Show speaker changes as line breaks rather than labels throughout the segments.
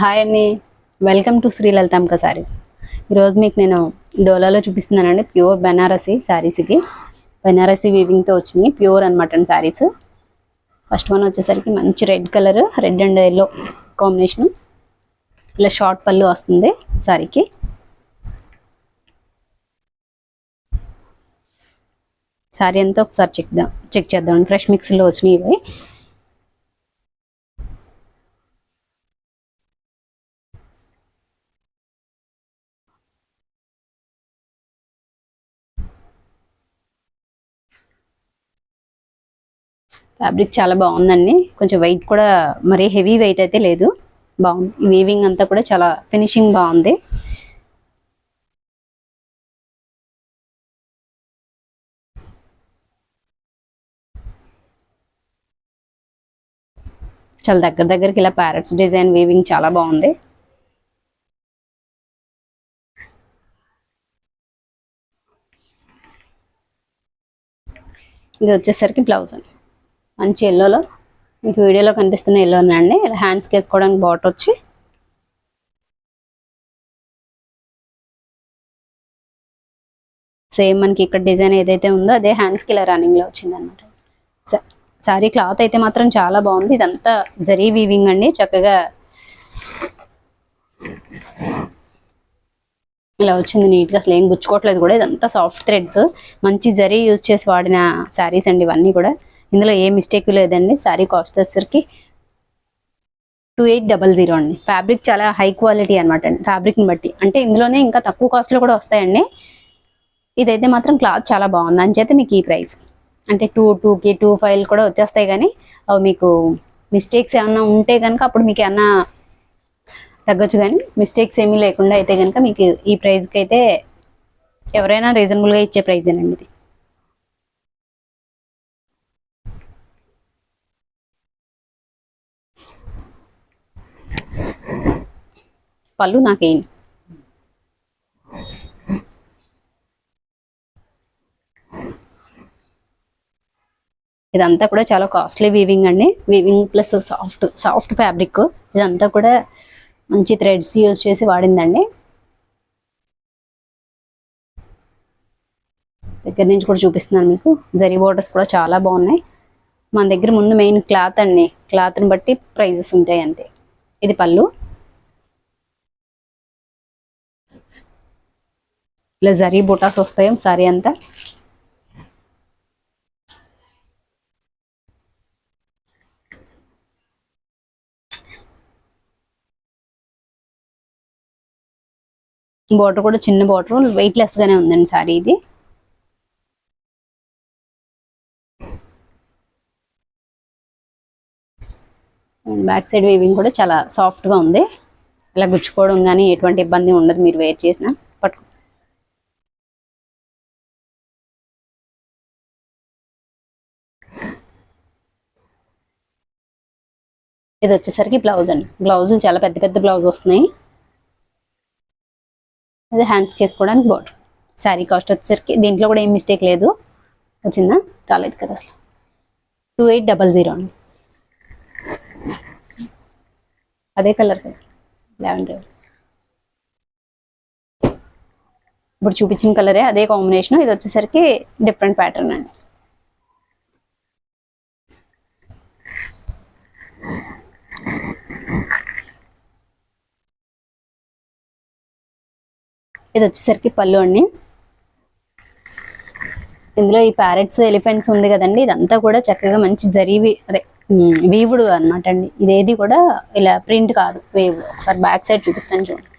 Hi అండి. Welcome to Shri Lalithambika sarees. ఈరోజు మీకు నేను డోలాలో చూపిస్తున్నానండి. Pure Banarasi sarees. ఇది బెనారసీ వీవింగ్తో వచ్చినాయి, ప్యూర్ అనమాట అండి శారీస్. ఫస్ట్ వన్ వచ్చేసరికి మంచి red colour, red and yellow combination. ఇలా షార్ట్ పళ్ళు వస్తుంది శారీకి. శారీ అంతా ఒకసారి చెక్ చేద్దాం. ఫ్రెష్ మిక్స్లో వచ్చినాయి ఇవి. ఫ్యాబ్రిక్ చాలా బాగుందండి. కొంచెం వెయిట్ కూడా మరీ హెవీ వెయిట్ అయితే లేదు, బాగుంది. వీవింగ్ అంతా కూడా చాలా ఫినిషింగ్ బాగుంది. చాలా దగ్గరికి ఇలా ప్యారెట్స్ డిజైన్ వీవింగ్ చాలా బాగుంది. ఇది వచ్చేసరికి బ్లౌజ్ అండి. మంచి ఎల్లోలో, మీకు వీడియోలో కనిపిస్తున్న ఎల్లోనే అండి. ఇలా హ్యాండ్స్కి వేసుకోవడానికి బాటర్ వచ్చి సేమ్ మనకి ఇక్కడ డిజైన్ ఏదైతే ఉందో అదే హ్యాండ్స్కి ఇలా రన్నింగ్లో వచ్చింది అనమాట. శారీ క్లాత్ అయితే మాత్రం చాలా బాగుంది. ఇదంతా జరీ వీవింగ్ అండి. చక్కగా ఇలా వచ్చింది నీట్గా, అసలు ఏం గుచ్చుకోవట్లేదు కూడా. ఇదంతా సాఫ్ట్ థ్రెడ్స్, మంచి జరీ యూజ్ చేసి వాడిన శారీస్ అండి ఇవన్నీ కూడా. ఇందులో ఏ మిస్టేక్ లేదండి. శారీ కాస్ట్ వచ్చేసరికి 2800 అండి. ఫ్యాబ్రిక్ చాలా హై క్వాలిటీ అనమాట అండి. ఫ్యాబ్రిక్ని బట్టి అంటే ఇందులోనే ఇంకా తక్కువ కాస్ట్లో కూడా వస్తాయండి. ఇదైతే మాత్రం క్లాత్ చాలా బాగుంది, అంచేత మీకు ఈ ప్రైస్. అంటే 2కి 25 కూడా వచ్చేస్తాయి, కానీ అవి మీకు మిస్టేక్స్ ఏమన్నా ఉంటే కనుక అప్పుడు మీకు ఏమన్నా తగ్గొచ్చు. కానీ మిస్టేక్స్ ఏమీ లేకుండా అయితే కనుక మీకు ఈ ప్రైస్కి అయితే ఎవరైనా రీజనబుల్గా ఇచ్చే ప్రైజేనండి ఇది. పళ్ళు నాకేం ఇదంతా కూడా చాలా కాస్ట్లీ వీవింగ్ అండి. Weaving plus soft fabric. ఇదంతా కూడా మంచి థ్రెడ్స్ యూజ్ చేసి వాడిందండి. దగ్గర నుంచి కూడా చూపిస్తున్నాను మీకు. జరీ బోర్డర్స్ కూడా చాలా బాగున్నాయి. మన దగ్గర ముందు మెయిన్ క్లాత్ అండి. క్లాత్ని బట్టి ప్రైజెస్ ఉంటాయి అంతే. ఇది పళ్ళు. ఇలా జరీ బూటాస్ వస్తాయి సారీ అంతా. బార్డర్ కూడా చిన్న బార్డర్, వెయిట్ లెస్ గానే ఉందండి సారీ ఇది. బ్యాక్ సైడ్ వీవింగ్ కూడా చాలా సాఫ్ట్ గా ఉంది. ఇలా గుచ్చుకోవడం కానీ ఎటువంటి ఇబ్బంది ఉండదు మీరు వేర్ చేసిన. పట్టు ఇది వచ్చేసరికి బ్లౌజ్ అండి. బ్లౌజులు చాలా పెద్ద పెద్ద బ్లౌజ్ వస్తున్నాయి. అది హ్యాండ్స్కి వేసుకోవడానికి బార్డర్. శారీ కాస్ట్ వచ్చేసరికి దీంట్లో కూడా ఏం మిస్టేక్ లేదు. వచ్చిందా? రాలేదు కదా అసలు. 2800 అండి. అదే కలర్ కదా, లావెండర్. ఇప్పుడు చూపించిన కలరే, అదే కాంబినేషన్. ఇది వచ్చేసరికి డిఫరెంట్ ప్యాటర్న్ అండి. ఇది వచ్చేసరికి పళ్ళు అండి. ఇందులో ఈ ప్యారెట్స్, ఎలిఫెంట్స్ ఉంది కదండి, ఇదంతా కూడా చక్కగా మంచి జరీవి అదే వీవుడు అనమాట అండి. ఇదేది కూడా ఇలా ప్రింట్ కాదు, వేవ్. ఒకసారి బ్యాక్ సైడ్ చూపిస్తాను చూడండి.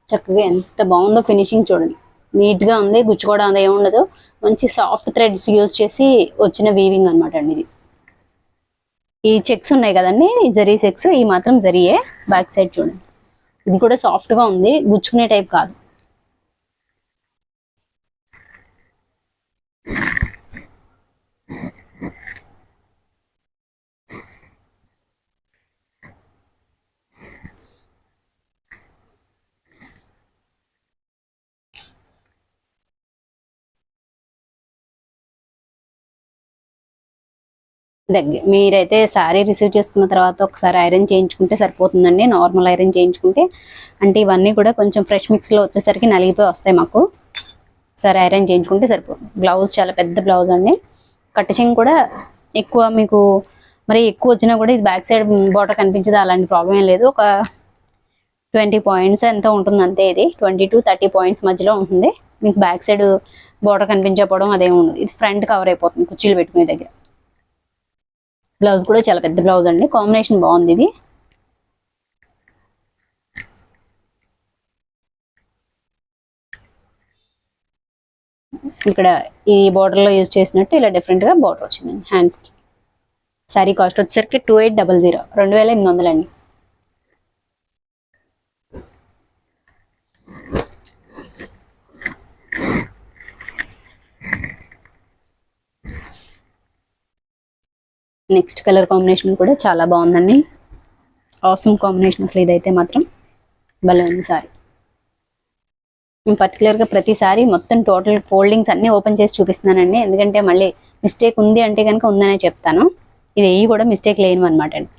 చక్కగా ఎంత బాగుందో ఫినిషింగ్ చూడండి. నీట్గా ఉంది, గుచ్చుకోవడం అది ఏముండదు. మంచి సాఫ్ట్ థ్రెడ్స్ యూజ్ చేసి వచ్చిన వీవింగ్ అనమాట అండి ఇది. ఈ చెక్స్ ఉన్నాయి కదండి, ఈ జరీ చెక్స్, ఈ మాత్రం జరీయే. బ్యాక్ సైడ్ చూడండి. ఇది కూడా సాఫ్ట్గా ఉంది, గుచ్చుకునే టైప్ కాదు. మీరైతే శారీ రిసీవ్ చేసుకున్న తర్వాత ఒకసారి ఐరన్ చేయించుకుంటే సరిపోతుందండి. నార్మల్ ఐరన్ చేయించుకుంటే అంటే ఇవన్నీ కూడా కొంచెం ఫ్రెష్ మిక్స్లో వచ్చేసరికి నలిగిపోయి వస్తాయి మాకు. సరే ఐరన్ చేయించుకుంటే సరిపోతుంది. బ్లౌజ్ చాలా పెద్ద బ్లౌజ్ అండి. కటింగ్ కూడా ఎక్కువ మీకు మరి ఎక్కువ వచ్చినా కూడా ఇది బ్యాక్ సైడ్ బార్డర్ కనిపించదు, అలాంటి ప్రాబ్లం ఏం లేదు. ఒక 20 పాయింట్స్ ఎంత ఉంటుంది అంతే. ఇది 20 to 30 పాయింట్స్ మధ్యలో ఉంటుంది. మీకు బ్యాక్ సైడ్ బార్డర్ కనిపించకపోవడం అదేమి ఉండదు. ఇది ఫ్రంట్ కవర్ అయిపోతుంది కుర్చీలు పెట్టుకునే దగ్గర. బ్లౌజ్ కూడా చాలా పెద్ద బ్లౌజ్ అండి. కాంబినేషన్ బాగుంది ఇది. ఇక్కడ ఈ బార్డర్ లో యూజ్ చేసినట్టు ఇలా డిఫరెంట్ గా బార్డర్ వచ్చిందండి హ్యాండ్స్ కి. సారీ కాస్ట్ వచ్చేసరికి 2800 2800 అండి. నెక్స్ట్ కలర్ కాంబినేషన్ కూడా చాలా బాగుందండి. ఆసమ్ కాంబినేషన్ అసలు ఇదైతే మాత్రం భలే ఉంది సారీ. పర్టికులర్గా ప్రతిసారి మొత్తం టోటల్ ఫోల్డింగ్స్ అన్నీ ఓపెన్ చేసి చూపిస్తున్నానండి. ఎందుకంటే మళ్ళీ మిస్టేక్ ఉంది అంటే కనుక ఉందనే చెప్తాను. ఇది ఏ కూడా మిస్టేక్ లేనివి అనమాట అండి.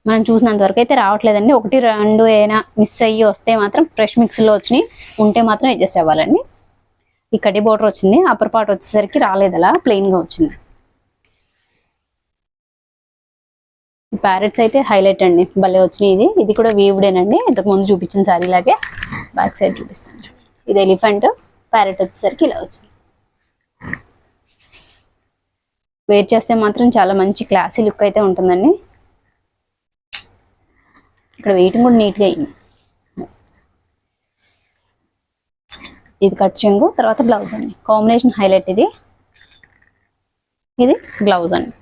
మనం చూసినంత వరకు అయితే రావట్లేదండి. 1, 2 అయినా మిస్ అయ్యి వస్తే మాత్రం ఫ్రెష్ మిక్స్లో వచ్చినాయి, ఉంటే మాత్రం అడ్జస్ట్ అవ్వాలండి. ఈ కడి బోర్డర్ వచ్చింది, అప్పర్ పార్ట్ వచ్చేసరికి రాలేదు, అలా ప్లెయిన్గా వచ్చింది. ప్యారెట్స్ అయితే హైలైట్ అండి, భలే వచ్చినాయి. ఇది కూడా వీవ్డేనండి, ఇంతకు ముందు చూపించిన శారీ లాగే. బ్యాక్ సైడ్ చూపిస్తాను. ఇది ఎలిఫెంట్, ప్యారెట్ వచ్చేసరికి ఇలా వచ్చింది. వేర్ చేస్తే మాత్రం చాలా మంచి క్లాసీ లుక్ అయితే ఉంటుందండి. ఇక్కడ వెయిటింగ్ కూడా నీట్గా అయింది. ఇది కట్ చెంగు, తర్వాత బ్లౌజ్ అండి. Combination highlight. ఇది బ్లౌజ్ అండి.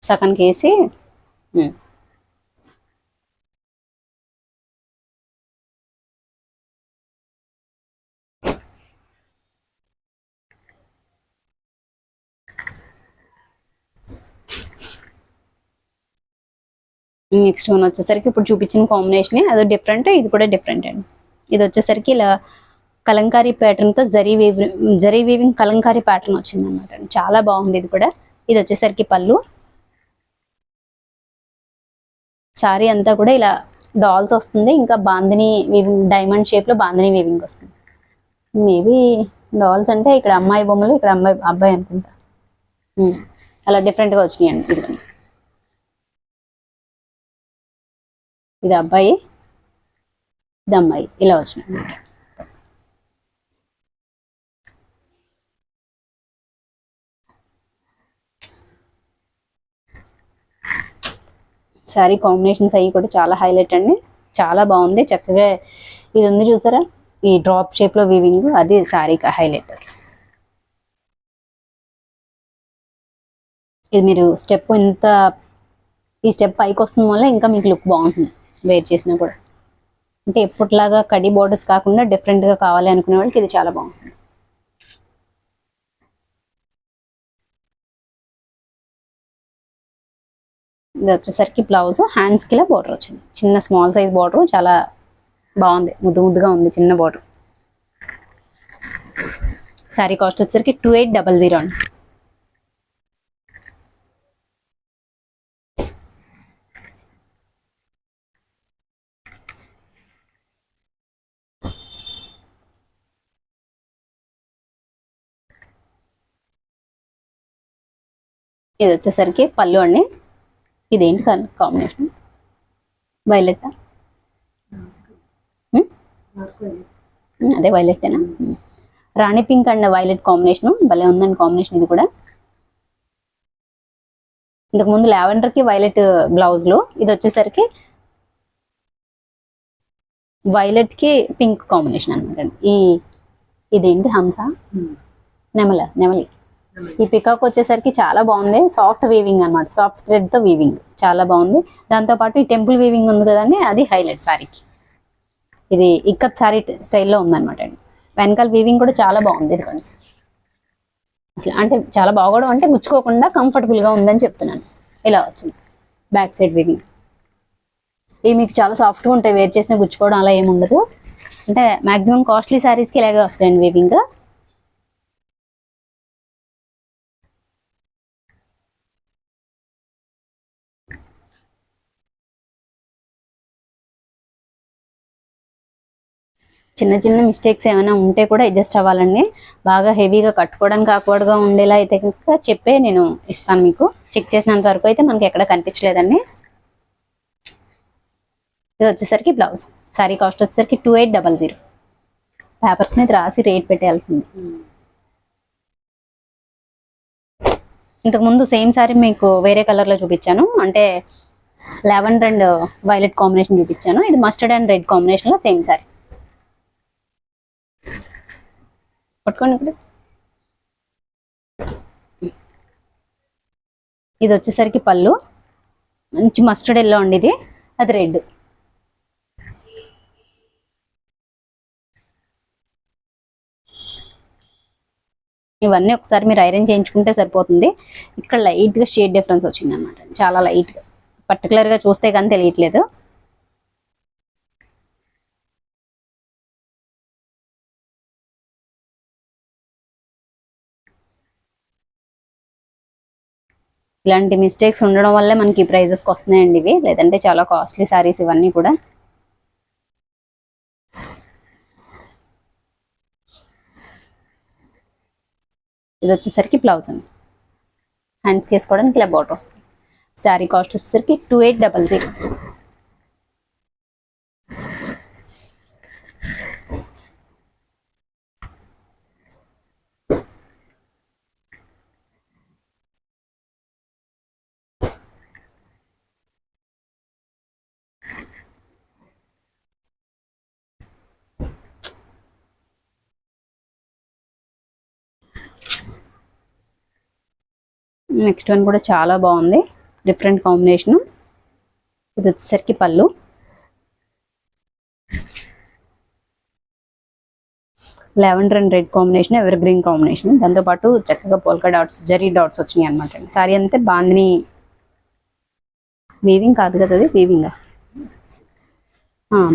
సగం కేసి నెక్స్ట్ వన్ వచ్చేసరికి ఇప్పుడు చూపించిన కాంబినేషన్ అది డిఫరెంట్, ఇది కూడా డిఫరెంట్ అండి. ఇది వచ్చేసరికి ఇలా కలంకారీ ప్యాటర్న్తో జరీ వీవింగ్ కలంకారీ ప్యాటర్న్ వచ్చింది అనమాట. చాలా బాగుంది ఇది కూడా. ఇది వచ్చేసరికి పళ్ళు. సారీ అంతా కూడా ఇలా డాల్స్ వస్తుంది, ఇంకా బాందిని వీవింగ్, డైమండ్ షేప్లో బాందిని వీవింగ్ వస్తుంది. మేబీ డాల్స్ అంటే ఇక్కడ అమ్మాయి బొమ్మలు, ఇక్కడ అబ్బాయి అనుకుంటా. అలా డిఫరెంట్గా వచ్చినాయండి. ఇది అబ్బాయి, ఇది అమ్మాయి, ఇలా వచ్చినాయి. శారీ కాంబినేషన్స్ అవి కూడా చాలా హైలైట్ అండి, చాలా బాగుంది. చక్కగా ఇది ఉంది చూసారా, ఈ డ్రాప్ షేప్లో వీవింగ్, అది శారీకి హైలైట్ అసలు. ఇది మీరు స్టెప్ ఈ స్టెప్ పైకి వస్తుంది వల్ల ఇంకా మీకు లుక్ బాగుంటుంది వేర్ చేసినా కూడా. అంటే ఎప్పటిలాగా కడి బోర్డర్స్ కాకుండా డిఫరెంట్గా కావాలి అనుకునే వాళ్ళకి ఇది చాలా బాగుంటుంది. ఇది వచ్చేసరికి బ్లౌజ్, హ్యాండ్స్కి ఇలా బార్డర్ వచ్చింది. చిన్న స్మాల్ సైజ్ బార్డర్, చాలా బాగుంది, ముద్దుగా ఉంది చిన్న బార్డర్. శారీ కాస్ట్ వచ్చేసరికి 2800 అండి. ఇది వచ్చేసరికి పళ్ళు అండి. ఇదేంటి కాంబినేషన్? వైలెట్, అదే వైలెట్టేనా? రాణి పింక్ అండ్ వైలెట్ కాంబినేషన్ భలే ఉందండి కాంబినేషన్. ఇది కూడా ఇంతకుముందు లావెండర్కి వైలెట్ బ్లౌజ్లో, ఇది వచ్చేసరికి వైలెట్కి పింక్ కాంబినేషన్ అనమాట. ఇదేంటి హంస, నెమలి. ఈ పికాక్ వచ్చేసరికి చాలా బాగుంది, సాఫ్ట్ వీవింగ్ అనమాట, సాఫ్ట్ థ్రెడ్తో వీవింగ్ చాలా బాగుంది. దాంతోపాటు ఈ టెంపుల్ వీవింగ్ ఉంది కదండి, అది హైలైట్ శారీకి. ఇది ఇక్కత్ శారీ స్టైల్లో ఉందన్నమాట అండి. వెనకాల వీవింగ్ కూడా చాలా బాగుంది. ఇదిగోండి అసలు, అంటే చాలా బాగోవడం అంటే గుచ్చుకోకుండా కంఫర్టబుల్గా ఉందని చెప్తున్నాను. ఇలా వచ్చింది బ్యాక్ సైడ్ వీవింగ్. ఇవి మీకు చాలా సాఫ్ట్గా ఉంటాయి, వేర్ చేసిన గుచ్చుకోవడం అలా ఏమి ఉండదు. అంటే మ్యాక్సిమం కాస్ట్లీ శారీస్కి ఇలాగే వస్తాయండి వీవింగ్. చిన్న చిన్న మిస్టేక్స్ ఏమైనా ఉంటే కూడా అడ్జస్ట్ అవ్వాలండి. బాగా హెవీగా కట్టుకోవడానికి ఆక్వర్డ్గా ఉండేలా అయితే కనుక చెప్పే నేను ఇస్తాను మీకు. చెక్ చేసినంత వరకు అయితే మనకి ఎక్కడ కనిపించలేదండి. ఇది వచ్చేసరికి బ్లౌజ్. శారీ కాస్ట్ వచ్చేసరికి 2800. పేపర్స్ మీద రాసి రేట్ పెట్టేయాల్సింది. ఇంతకుముందు సేమ్ శారీ మీకు వేరే కలర్లో చూపించాను, అంటే లావెండర్ అండ్ వైలెట్ కాంబినేషన్ చూపించాను. ఇది మస్టర్డ్ అండ్ రెడ్ కాంబినేషన్లో సేమ్ శారీ. పట్టుకోండి ఇక్కడ. ఇది వచ్చేసరికి పళ్ళు, మంచి మస్టర్డ్ ఎల్లో అండి ఇది, అది రెడ్. ఇవన్నీ ఒకసారి మీరు ఐరన్ చేయించుకుంటే సరిపోతుంది. ఇక్కడ లైట్గా షేడ్ డిఫరెన్స్ వచ్చింది అనమాట, చాలా లైట్గా, పర్టికులర్గా చూస్తే కానీ తెలియట్లేదు. ఇలాంటి మిస్టేక్స్ ఉండడం వల్లే మనకి ప్రైజెస్కి వస్తున్నాయండి ఇవి, లేదంటే చాలా కాస్ట్లీ శారీస్ ఇవన్నీ కూడా. ఇది వచ్చేసరికి బ్లౌజ్ అండి, హ్యాండ్స్ వేసుకోవడానికి ఇలా బాటర్ వస్తుంది. శారీ కాస్ట్ వచ్చేసరికి 2800. నెక్స్ట్ వన్ కూడా చాలా బాగుంది, డిఫరెంట్ కాంబినేషను. ఇది వచ్చేసరికి పళ్ళు, lavender and red combination, ever green combination. దాంతోపాటు చక్కగా పోల్కా డాట్స్, జరీ డాట్స్ వచ్చినాయి అనమాట అండి. సారీ అంతే బాందిని వీవింగ్ కాదు కదా, అది వీవింగ్,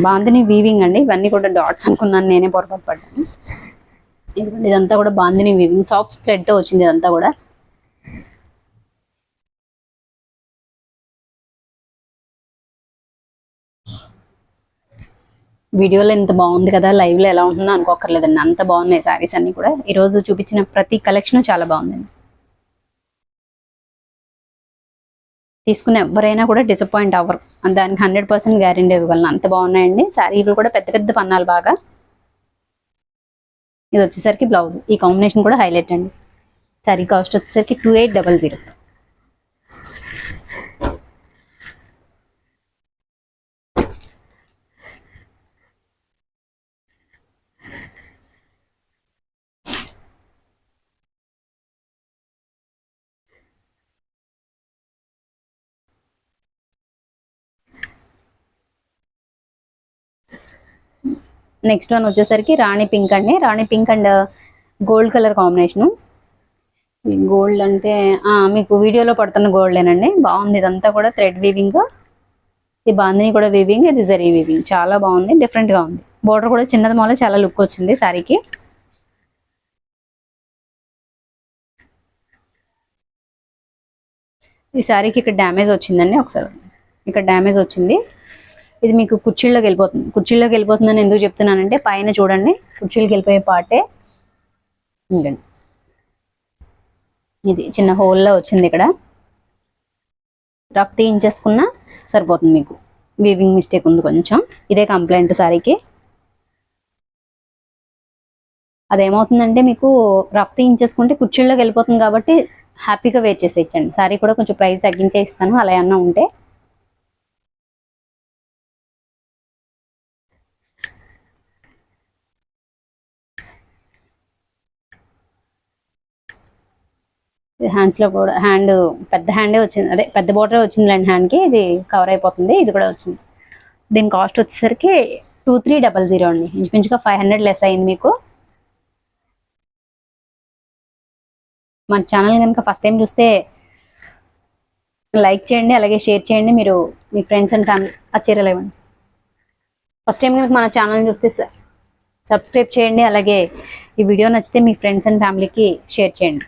బాందిని వీవింగ్ అండి. ఇవన్నీ కూడా డాట్స్ అనుకున్నాను, నేనే పొరపాటు పడ్డాను. ఇదంతా కూడా బాందిని వీవింగ్, సాఫ్ట్ థ్రెడ్తో వచ్చింది ఇదంతా కూడా. వీడియోలో ఎంత బాగుంది కదా, లైవ్లో ఎలా ఉంటుందో అనుకోకర్లేదండి, అంత బాగున్నాయి శారీస్ అన్నీ కూడా. ఈరోజు చూపించిన ప్రతి కలెక్షన్ చాలా బాగుందండి. తీసుకున్న ఎవరైనా కూడా డిసప్పాయింట్ అవ్వరు, దానికి 100% గ్యారెంటీ ఇవ్వగలను, అంత బాగున్నాయండి. శారీలు కూడా పెద్ద పెద్ద పన్నాలు బాగా. ఇది వచ్చేసరికి బ్లౌజ్, ఈ కాంబినేషన్ కూడా హైలైట్ అండి. శారీ కాస్ట్ వచ్చేసరికి 2800. నెక్స్ట్ వన్ వచ్చేసరికి రాణి పింక్ అండి. రాణి pink and gold colour combination. Gold అంటే మీకు వీడియోలో పడుతున్న గోల్డేనండి. బాగుంది, ఇదంతా కూడా థ్రెడ్ వీవింగ్. ఈ బాందిని కూడా వీవింగ్, ఇది జరీ వీవింగ్, చాలా బాగుంది, డిఫరెంట్గా ఉంది. బోర్డర్ కూడా చిన్నది మూల చాలా లుక్ వచ్చింది శారీకి. ఈ శారీకి ఇక్కడ డ్యామేజ్ వచ్చిందండి, ఒకసారి ఇక్కడ డ్యామేజ్ వచ్చింది. ఇది మీకు కుర్చీల్లోకి వెళ్ళిపోతుంది. కుర్చీల్లోకి వెళ్ళిపోతుందని ఎందుకు చెప్తున్నానంటే పైన చూడండి, కుర్చీలకి వెళ్ళిపోయే పార్టే ఉండండి, ఇది చిన్న హోల్లో వచ్చింది. ఇక్కడ రఫ్ తీయించేసుకున్నా సరిపోతుంది మీకు. వీవింగ్ మిస్టేక్ ఉంది కొంచెం, ఇదే కంప్లైంట్ శారీకి. అదేమవుతుందంటే మీకు రఫ్ తీయించేసుకుంటే కుర్చీల్లోకి వెళ్ళిపోతుంది కాబట్టి హ్యాపీగా వేర్ చేసి ఇచ్చండి. శారీ కూడా కొంచెం ప్రైస్ తగ్గించే ఇస్తాను, అలా ఏమన్నా ఉంటే. హ్యాండ్స్లో కూడా పెద్ద హ్యాండే వచ్చింది, అదే పెద్ద బోర్డరే వచ్చిందిలేండి హ్యాండ్కి, ఇది కవర్ అయిపోతుంది. ఇది కూడా వచ్చింది. దీని కాస్ట్ వచ్చేసరికి 2300 అండి, ఇంచుమించుగా 500 లెస్ అయింది మీకు. మన ఛానల్ కనుక ఫస్ట్ టైం చూస్తే లైక్ చేయండి, అలాగే షేర్ చేయండి. మీరు మీ ఫ్రెండ్స్ అండ్ ఫ్యామిలీ చీరలు ఇవ్వండి. ఫస్ట్ టైం కనుక మన ఛానల్ చూస్తే సబ్స్క్రైబ్ చేయండి, అలాగే ఈ వీడియో నచ్చితే మీ ఫ్రెండ్స్ అండ్ ఫ్యామిలీకి షేర్ చేయండి.